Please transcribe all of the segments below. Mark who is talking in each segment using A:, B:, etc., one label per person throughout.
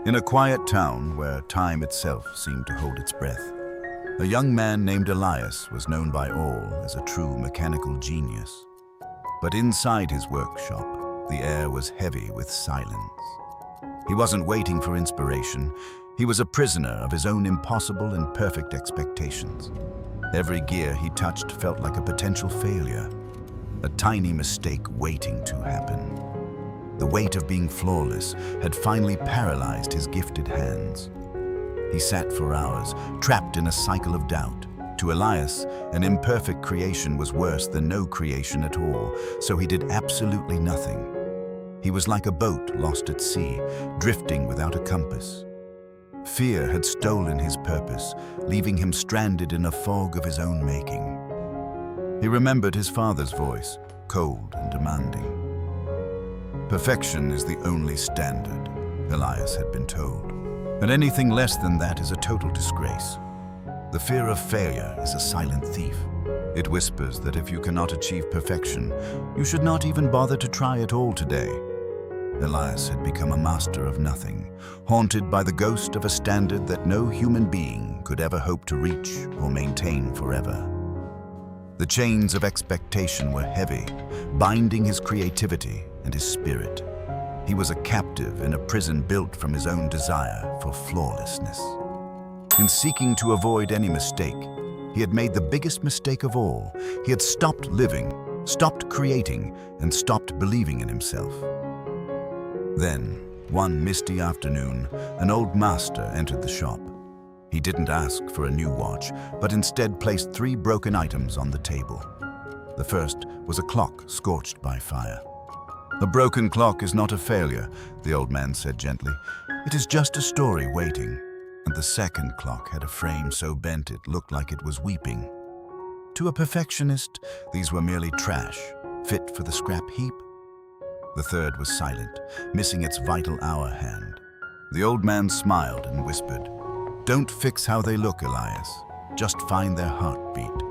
A: In a quiet town where time itself seemed to hold its breath, a young man named Elias was known by all as a true mechanical genius. But inside his workshop, the air was heavy with silence. He wasn't waiting for inspiration. He was a prisoner of his own impossible and perfect expectations. Every gear he touched felt like a potential failure, a tiny mistake waiting to happen. The weight of being flawless had finally paralyzed his gifted hands. He sat for hours, trapped in a cycle of doubt. To Elias, an imperfect creation was worse than no creation at all, so he did absolutely nothing. He was like a boat lost at sea, drifting without a compass. Fear had stolen his purpose, leaving him stranded in a fog of his own making. He remembered his father's voice, cold and demanding. Perfection is the only standard, Elias had been told, and anything less than that is a total disgrace. The fear of failure is a silent thief. It whispers that if you cannot achieve perfection, you should not even bother to try at all today. Elias had become a master of nothing, haunted by the ghost of a standard that no human being could ever hope to reach or maintain forever. The chains of expectation were heavy, binding his creativity and his spirit. He was a captive in a prison built from his own desire for flawlessness. In seeking to avoid any mistake, he had made the biggest mistake of all. He had stopped living, stopped creating, and stopped believing in himself. Then, one misty afternoon, an old master entered the shop. He didn't ask for a new watch, but instead placed 3 broken items on the table. The first was a clock scorched by fire. "A broken clock is not a failure," the old man said gently. "It is just a story waiting." And the second clock had a frame so bent it looked like it was weeping. To a perfectionist, these were merely trash, fit for the scrap heap. The third was silent, missing its vital hour hand. The old man smiled and whispered, "Don't fix how they look, Elias. Just find their heartbeat."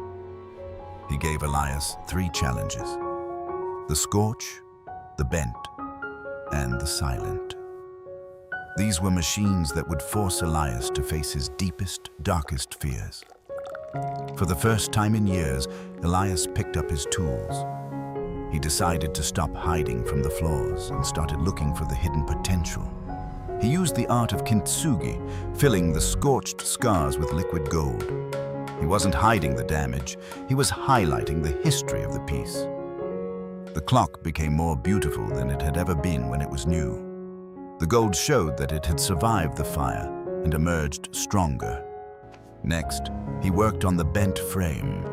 A: He gave Elias 3 challenges: the scorch, the bent, and the silent. These were machines that would force Elias to face his deepest, darkest fears. For the first time in years, Elias picked up his tools. He decided to stop hiding from the flaws and started looking for the hidden potential. He used the art of kintsugi, filling the scorched scars with liquid gold. He wasn't hiding the damage, he was highlighting the history of the piece. The clock became more beautiful than it had ever been when it was new. The gold showed that it had survived the fire and emerged stronger. Next, he worked on the bent frame.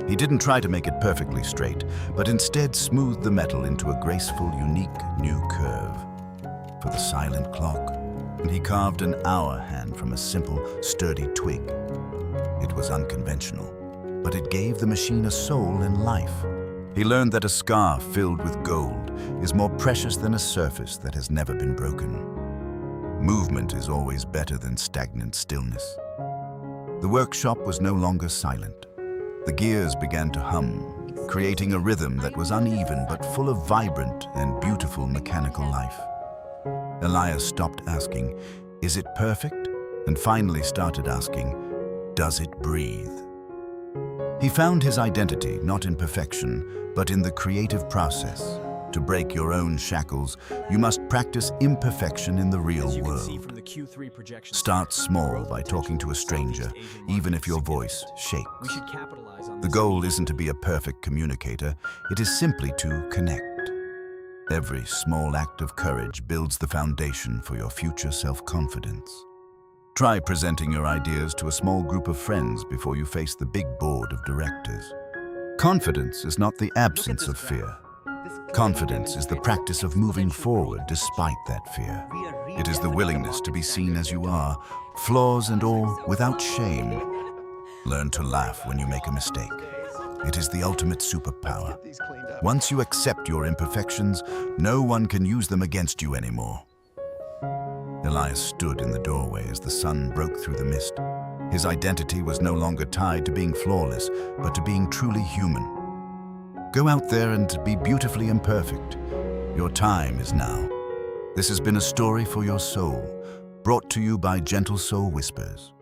A: He didn't try to make it perfectly straight, but instead smoothed the metal into a graceful, unique new curve. For the silent clock, and he carved an hour hand from a simple, sturdy twig. It was unconventional, but it gave the machine a soul and life. He learned that a scar filled with gold is more precious than a surface that has never been broken. Movement is always better than stagnant stillness. The workshop was no longer silent. The gears began to hum, creating a rhythm that was uneven but full of vibrant and beautiful mechanical life. Elias stopped asking, "Is it perfect?" and finally started asking, "Does it breathe?" He found his identity not in perfection, but in the creative process. To break your own shackles, you must practice imperfection in the real world. Start small by talking to a stranger, even if your voice shakes. The goal isn't to be a perfect communicator, it is simply to connect. Every small act of courage builds the foundation for your future self-confidence. Try presenting your ideas to a small group of friends before you face the big board of directors. Confidence is not the absence of fear. Confidence is the practice of moving forward despite that fear. It is the willingness to be seen as you are, flaws and all, without shame. Learn to laugh when you make a mistake. It is the ultimate superpower. Once you accept your imperfections, no one can use them against you anymore. Elias stood in the doorway as the sun broke through the mist. His identity was no longer tied to being flawless, but to being truly human. Go out there and be beautifully imperfect. Your time is now. This has been a story for your soul, brought to you by Gentle Soul Whispers.